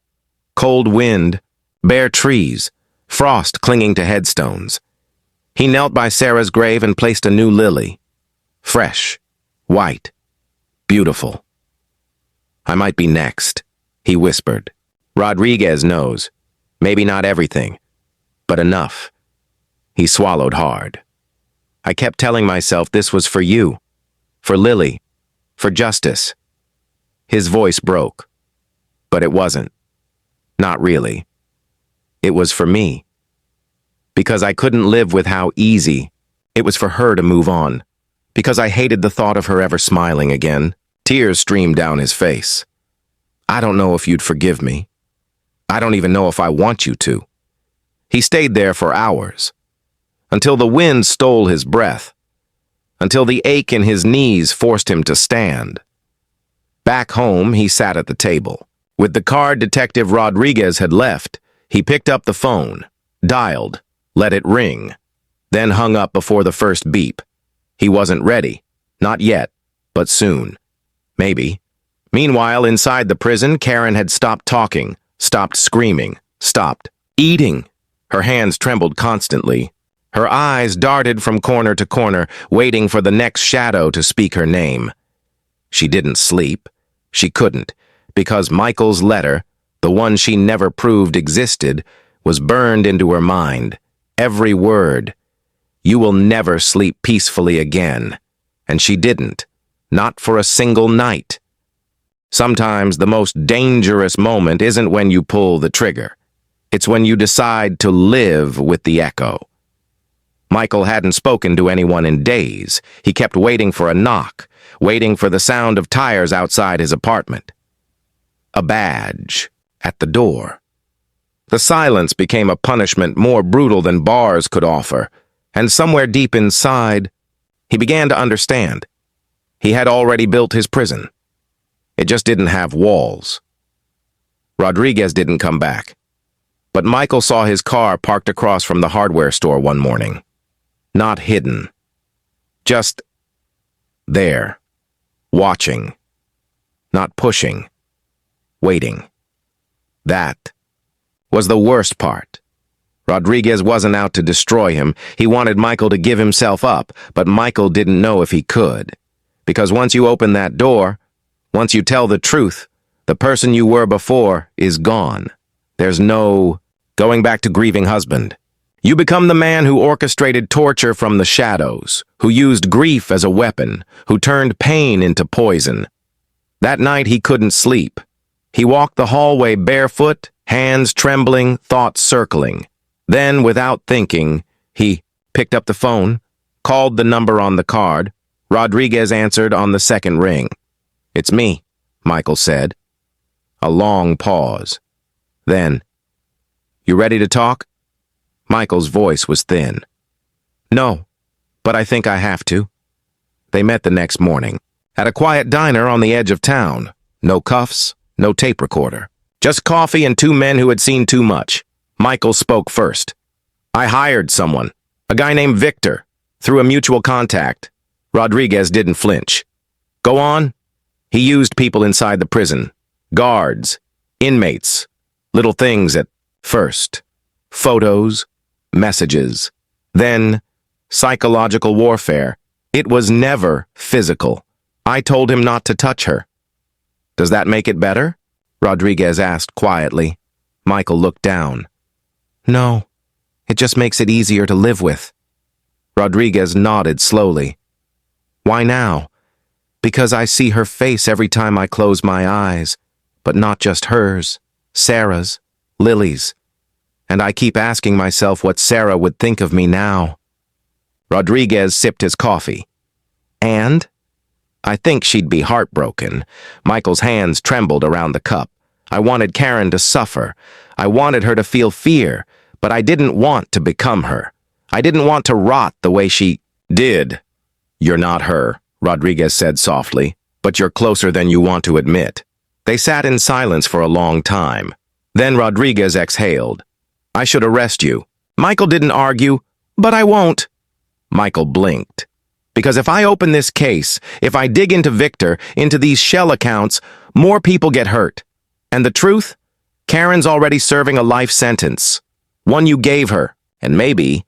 Speaker 1: Cold wind, bare trees, frost clinging to headstones. He knelt by Sarah's grave and placed a new lily. Fresh, white, beautiful. "I might be next," he whispered. "Rodriguez knows. Maybe not everything, but enough." He swallowed hard. "I kept telling myself this was for you, for Lily, for justice." His voice broke. But it wasn't. Not really. It was for me. Because I couldn't live with how easy it was for her to move on. Because I hated the thought of her ever smiling again. Tears streamed down his face. "I don't know if you'd forgive me. I don't even know if I want you to." He stayed there for hours, until the wind stole his breath, until the ache in his knees forced him to stand. Back home, he sat at the table. With the card Detective Rodriguez had left, he picked up the phone, dialed, let it ring, then hung up before the first beep. He wasn't ready. Not yet, but soon. Maybe. Meanwhile, inside the prison, Karen had stopped talking, stopped screaming, stopped eating. Her hands trembled constantly. Her eyes darted from corner to corner, waiting for the next shadow to speak her name. She didn't sleep. She couldn't, because Michael's letter, the one she never proved existed, was burned into her mind. Every word. "You will never sleep peacefully again." And she didn't. Not for a single night. Sometimes the most dangerous moment isn't when you pull the trigger. It's when you decide to live with the echo. Michael hadn't spoken to anyone in days. He kept waiting for a knock, waiting for the sound of tires outside his apartment. A badge at the door. The silence became a punishment more brutal than bars could offer, and somewhere deep inside, he began to understand. He had already built his prison. It just didn't have walls. Rodriguez didn't come back, but Michael saw his car parked across from the hardware store one morning. Not hidden. Just there. Watching. Not pushing. Waiting. That was the worst part. Rodriguez wasn't out to destroy him. He wanted Michael to give himself up, but Michael didn't know if he could. Because once you open that door, once you tell the truth, the person you were before is gone. There's no going back to grieving husband. You become the man who orchestrated torture from the shadows, who used grief as a weapon, who turned pain into poison. That night he couldn't sleep. He walked the hallway barefoot, hands trembling, thoughts circling. Then, without thinking, he picked up the phone, called the number on the card. Rodriguez answered on the second ring. "It's me," Michael said. A long pause. Then, "You ready to talk?" Michael's voice was thin. "No, but I think I have to." They met the next morning, at a quiet diner on the edge of town. no cuffs, no tape recorder. Just coffee and two men who had seen too much. Michael spoke first. I hired someone, a guy named Victor, through a mutual contact. Rodriguez didn't flinch. Go on. He used people inside the prison, guards, inmates, little things at first. Photos, messages, then psychological warfare. It was never physical. I told him not to touch her. Does that make it better? Rodriguez asked quietly. Michael looked down. No, it just makes it easier to live with. Rodriguez nodded slowly. Why now? Because I see her face every time I close my eyes, but not just hers, Sarah's, Lily's. And I keep asking myself what Sarah would think of me now. Rodriguez sipped his coffee. And? I think she'd be heartbroken. Michael's hands trembled around the cup. I wanted Karen to suffer. I wanted her to feel fear, but I didn't want to become her. I didn't want to rot the way she did. You're not her, Rodriguez said softly, but you're closer than you want to admit. They sat in silence for a long time. Then Rodriguez exhaled. I should arrest you. Michael didn't argue, but I won't. Michael blinked. Because if I open this case, if I dig into Victor, into these shell accounts, more people get hurt. And the truth? Karen's already serving a life sentence. One you gave her, and maybe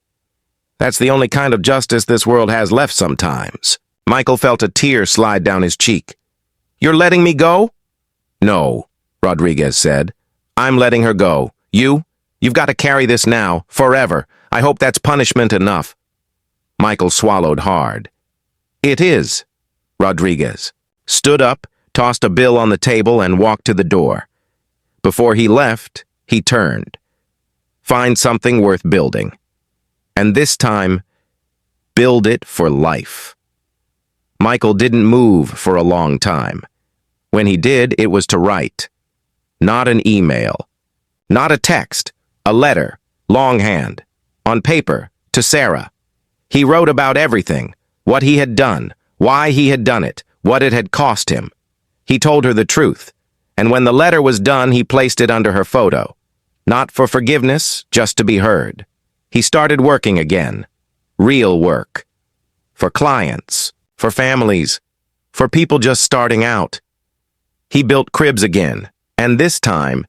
Speaker 1: that's the only kind of justice this world has left sometimes. Michael felt a tear slide down his cheek. You're letting me go? No, Rodriguez said. I'm letting her go. You've got to carry this now, forever. I hope that's punishment enough. Michael swallowed hard. It is. Rodriguez stood up, tossed a bill on the table, and walked to the door. Before he left, he turned. Find something worth building. And this time, build it for life. Michael didn't move for a long time. When he did, it was to write. Not an email. Not a text. A letter, longhand, on paper, to Sarah. He wrote about everything, what he had done, why he had done it, what it had cost him. He told her the truth, and when the letter was done, he placed it under her photo. Not for forgiveness, just to be heard. He started working again. Real work. For clients, for families, for people just starting out. He built cribs again, and this time,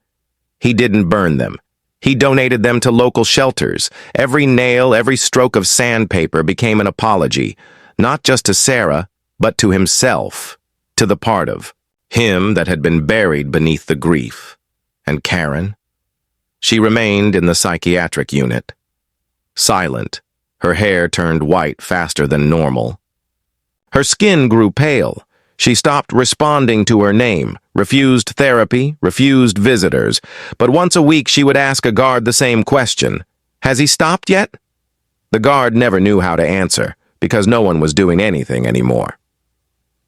Speaker 1: he didn't burn them. He donated them to local shelters. Every nail, every stroke of sandpaper became an apology, not just to Sarah, but to himself, to the part of him that had been buried beneath the grief. And Karen? She remained in the psychiatric unit. Silent, her hair turned white faster than normal. Her skin grew pale. She stopped responding to her name, refused therapy, refused visitors, but once a week she would ask a guard the same question. Has he stopped yet? The guard never knew how to answer, because no one was doing anything anymore.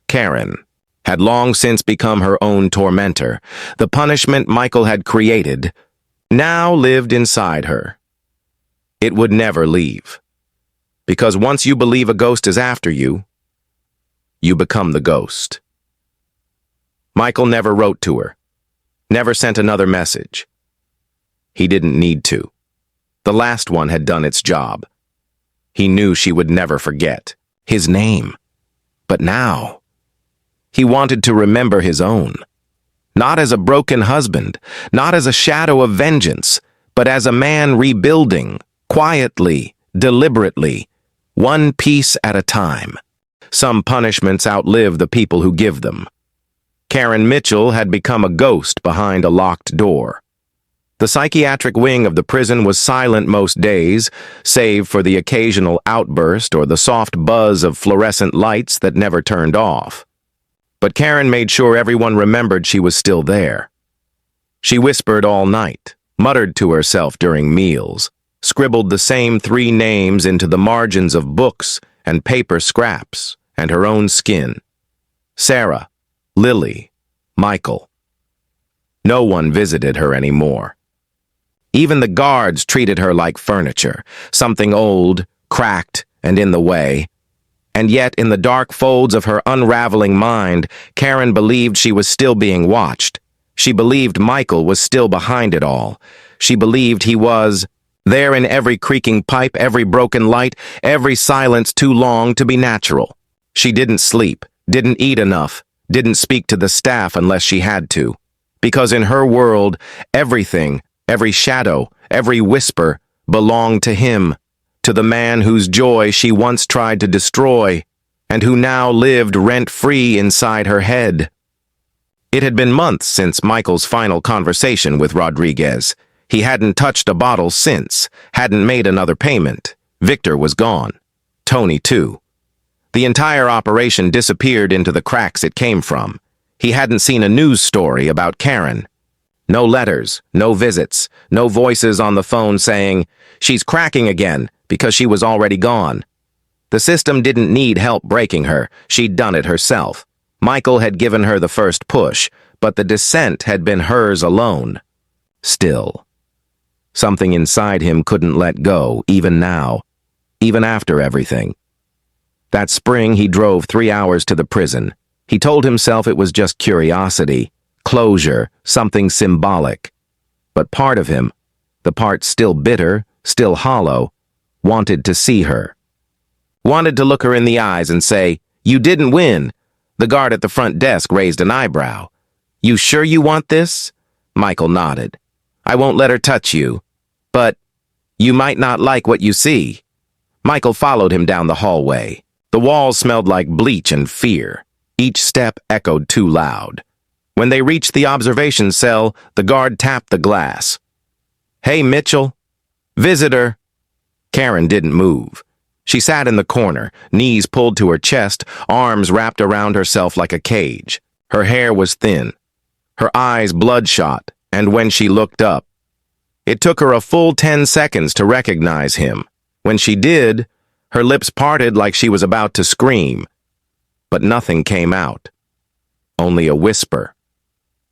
Speaker 1: Karen had long since become her own tormentor. The punishment Michael had created now lived inside her. It would never leave. Because once you believe a ghost is after you, you become the ghost. Michael never wrote to her, never sent another message. He didn't need to. The last one had done its job. He knew she would never forget his name. But now, he wanted to remember his own. Not as a broken husband, not as a shadow of vengeance, but as a man rebuilding, quietly, deliberately, one piece at a time. Some punishments outlive the people who give them. Karen Mitchell had become a ghost behind a locked door. The psychiatric wing of the prison was silent most days, save for the occasional outburst or the soft buzz of fluorescent lights that never turned off. But Karen made sure everyone remembered she was still there. She whispered all night, muttered to herself during meals, scribbled the same 3 names into the margins of books and paper scraps and her own skin. Sarah, Lily, Michael. No one visited her anymore. Even the guards treated her like furniture, something old, cracked, and in the way. And yet, in the dark folds of her unraveling mind, Karen believed she was still being watched. She believed Michael was still behind it all. She believed he was there in every creaking pipe, every broken light, every silence too long to be natural. She didn't sleep, didn't eat enough, didn't speak to the staff unless she had to. Because in her world, everything, every shadow, every whisper, belonged to him, to the man whose joy she once tried to destroy, and who now lived rent-free inside her head. It had been months since Michael's final conversation with Rodriguez. He hadn't touched a bottle since, hadn't made another payment. Victor was gone. Tony, too. The entire operation disappeared into the cracks it came from. He hadn't seen a news story about Karen. No letters, no visits, no voices on the phone saying, "She's cracking again," because she was already gone. The system didn't need help breaking her. She'd done it herself. Michael had given her the first push, but the descent had been hers alone. Still, something inside him couldn't let go, even now, even after everything. That spring, he drove 3 hours to the prison. He told himself it was just curiosity, closure, something symbolic. But part of him, the part still bitter, still hollow, wanted to see her. Wanted to look her in the eyes and say, "You didn't win." The guard at the front desk raised an eyebrow. "You sure you want this?" Michael nodded. "I won't let her touch you. But you might not like what you see." Michael followed him down the hallway. The walls smelled like bleach and fear. Each step echoed too loud. When they reached the observation cell, the guard tapped the glass. "Hey, Mitchell." "Visitor." Karen didn't move. She sat in the corner, knees pulled to her chest, arms wrapped around herself like a cage. Her hair was thin, her eyes bloodshot, and when she looked up, it took her a full 10 seconds to recognize him. When she did, her lips parted like she was about to scream. But nothing came out. Only a whisper.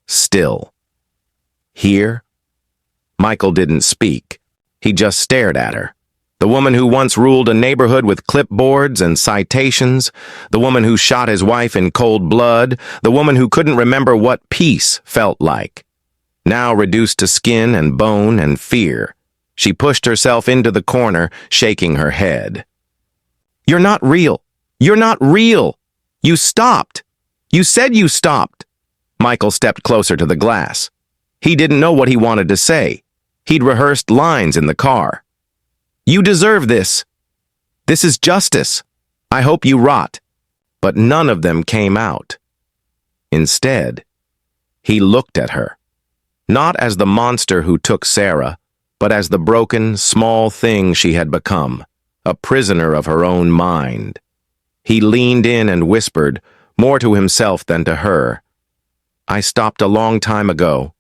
Speaker 1: Still. "Here?" Michael didn't speak. He just stared at her. The woman who once ruled a neighborhood with clipboards and citations, the woman who shot his wife in cold blood, the woman who couldn't remember what peace felt like. Now reduced to skin and bone and fear, she pushed herself into the corner, shaking her head. "You're not real. You're not real. You stopped. You said you stopped." Michael stepped closer to the glass. He didn't know what he wanted to say. He'd rehearsed lines in the car. "You deserve this. This is justice. I hope you rot." But none of them came out. Instead, he looked at her. Not as the monster who took Sarah, but as the broken, small thing she had become, a prisoner of her own mind. He leaned in and whispered, more to himself than to her, "I stopped a long time ago."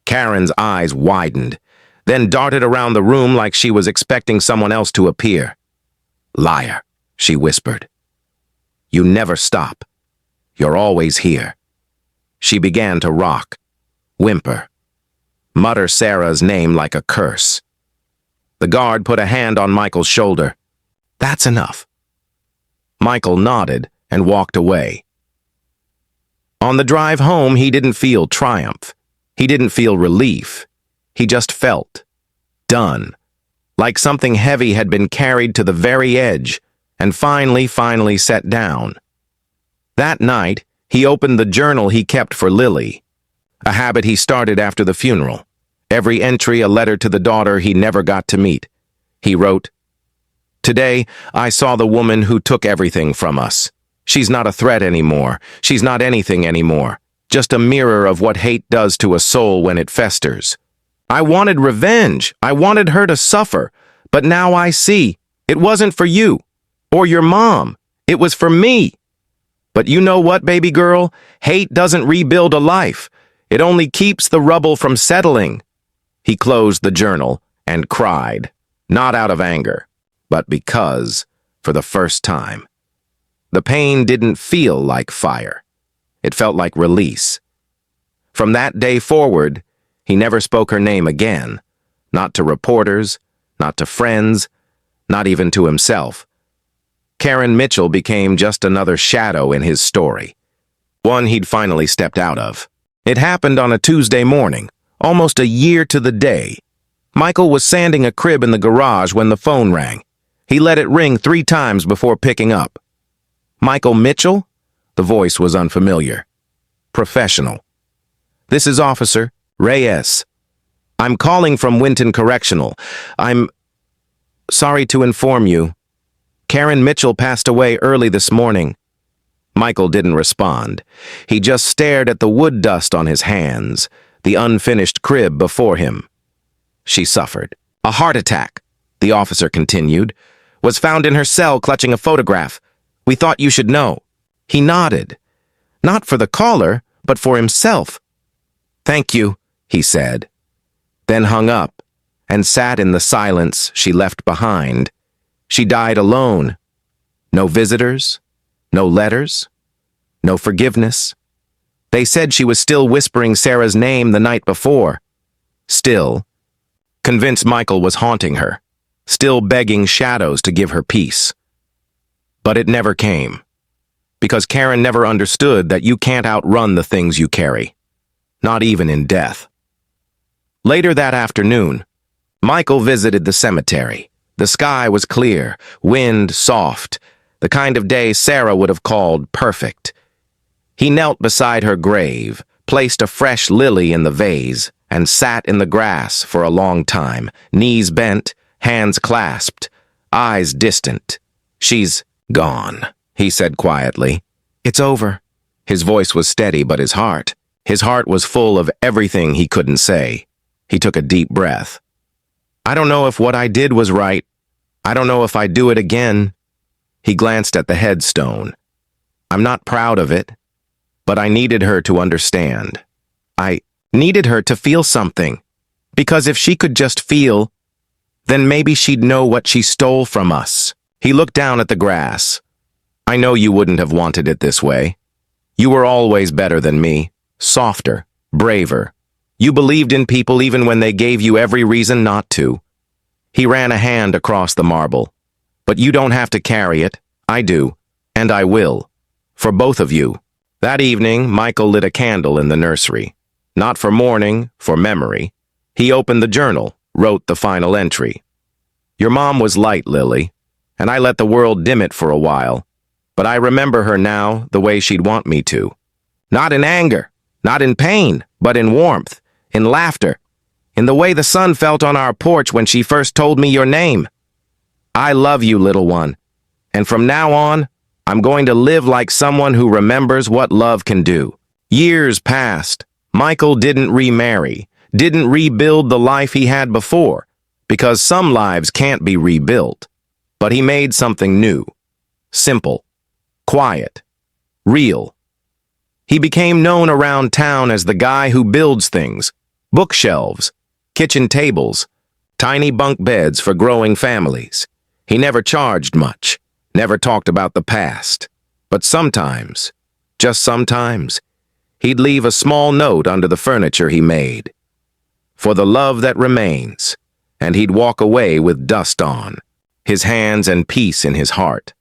Speaker 1: Karen's eyes widened, then darted around the room like she was expecting someone else to appear. "Liar," she whispered. "You never stop. You're always here." She began to rock, whimper, mutter Sarah's name like a curse. The guard put a hand on Michael's shoulder. "That's enough." Michael nodded and walked away. On the drive home, he didn't feel triumph. He didn't feel relief. He just felt done, like something heavy had been carried to the very edge and finally set down. That night, he opened the journal he kept for Lily, a habit he started after the funeral. Every entry a letter to the daughter he never got to meet. He wrote, "Today, I saw the woman who took everything from us. She's not a threat anymore. She's not anything anymore. Just a mirror of what hate does to a soul when it festers. I wanted revenge. I wanted her to suffer. But now I see, it wasn't for you or your mom. It was for me. But you know what, baby girl? Hate doesn't rebuild a life. It only keeps the rubble from settling." He closed the journal and cried, not out of anger, but because, for the first time, the pain didn't feel like fire. It felt like release. From that day forward, he never spoke her name again, not to reporters, not to friends, not even to himself. Karen Mitchell became just another shadow in his story, one he'd finally stepped out of. It happened on a Tuesday morning, almost a year to the day. Michael was sanding a crib in the garage when the phone rang. He let it ring 3 times before picking up. Michael Mitchell? The voice was unfamiliar. Professional. This is Officer Reyes. I'm calling from Winton Correctional. I'm sorry to inform you. Karen Mitchell passed away early this morning. Michael didn't respond. He just stared at the wood dust on his hands, the unfinished crib before him. She suffered. A heart attack, the officer continued, was found in her cell clutching a photograph. We thought you should know. He nodded. Not for the caller, but for himself. Thank you, he said, then hung up and sat in the silence she left behind. She died alone. No visitors, no letters, no forgiveness. They said she was still whispering Sarah's name the night before. Still, convinced Michael was haunting her, still begging shadows to give her peace. But it never came, because Karen never understood that you can't outrun the things you carry, not even in death. Later that afternoon, Michael visited the cemetery. The sky was clear, wind soft, the kind of day Sarah would have called perfect. He knelt beside her grave, placed a fresh lily in the vase, and sat in the grass for a long time, knees bent, hands clasped, eyes distant. She's gone, he said quietly. It's over. His voice was steady, but his heart was full of everything he couldn't say. He took a deep breath. I don't know if what I did was right. I don't know if I'd do it again. He glanced at the headstone. I'm not proud of it, but I needed her to understand. I needed her to feel something, because if she could just feel, then maybe she'd know what she stole from us. He looked down at the grass. I know you wouldn't have wanted it this way. You were always better than me, softer, braver. You believed in people even when they gave you every reason not to. He ran a hand across the marble. But you don't have to carry it. I do, and I will. For both of you. That evening, Michael lit a candle in the nursery. Not for mourning, for memory. He opened the journal, wrote the final entry. Your mom was light, Lily, and I let the world dim it for a while. But I remember her now the way she'd want me to. Not in anger, not in pain, but in warmth, in laughter, in the way the sun felt on our porch when she first told me your name. I love you, little one, and from now on, I'm going to live like someone who remembers what love can do. Years passed. Michael didn't remarry, didn't rebuild the life he had before, because some lives can't be rebuilt. But he made something new, simple, quiet, real. He became known around town as the guy who builds things, bookshelves, kitchen tables, tiny bunk beds for growing families. He never charged much, never talked about the past. But sometimes, just sometimes, he'd leave a small note under the furniture he made. For the love that remains, and he'd walk away with dust on, his hands and peace in his heart.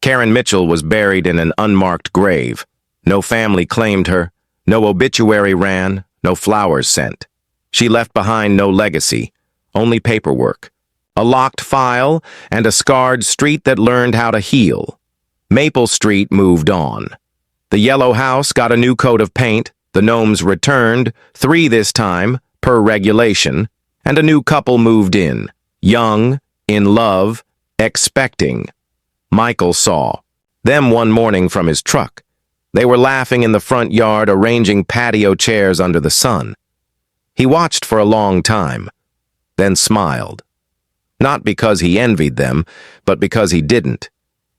Speaker 1: Karen Mitchell was buried in an unmarked grave. No family claimed her, no obituary ran, no flowers sent. She left behind no legacy, only paperwork, a locked file, and a scarred street that learned how to heal. Maple Street moved on. The yellow house got a new coat of paint, the gnomes returned, 3 this time, per regulation, and a new couple moved in, young, in love, expecting. Michael saw them one morning from his truck. They were laughing in the front yard, arranging patio chairs under the sun. He watched for a long time, then smiled. Not because he envied them, but because he didn't.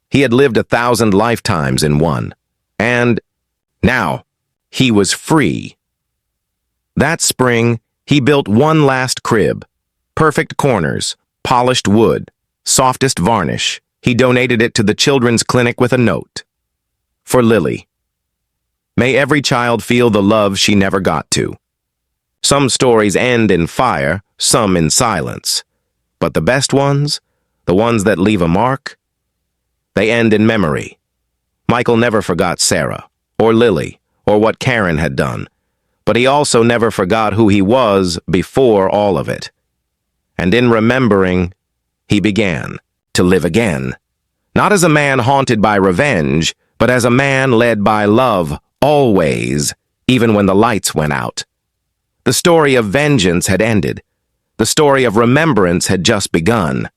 Speaker 1: He had lived 1,000 lifetimes in one. And now he was free. That spring, he built one last crib. Perfect corners, polished wood, softest varnish. He donated it to the children's clinic with a note. For Lily. May every child feel the love she never got to. Some stories end in fire, some in silence. But the best ones, the ones that leave a mark, They end in memory. Michael never forgot Sarah, or Lily, or what Karen had done, but he also never forgot who he was before all of it. And in remembering, he began to live again. Not as a man haunted by revenge, but as a man led by love, always, even when the lights went out. The story of vengeance had ended. The story of remembrance had just begun.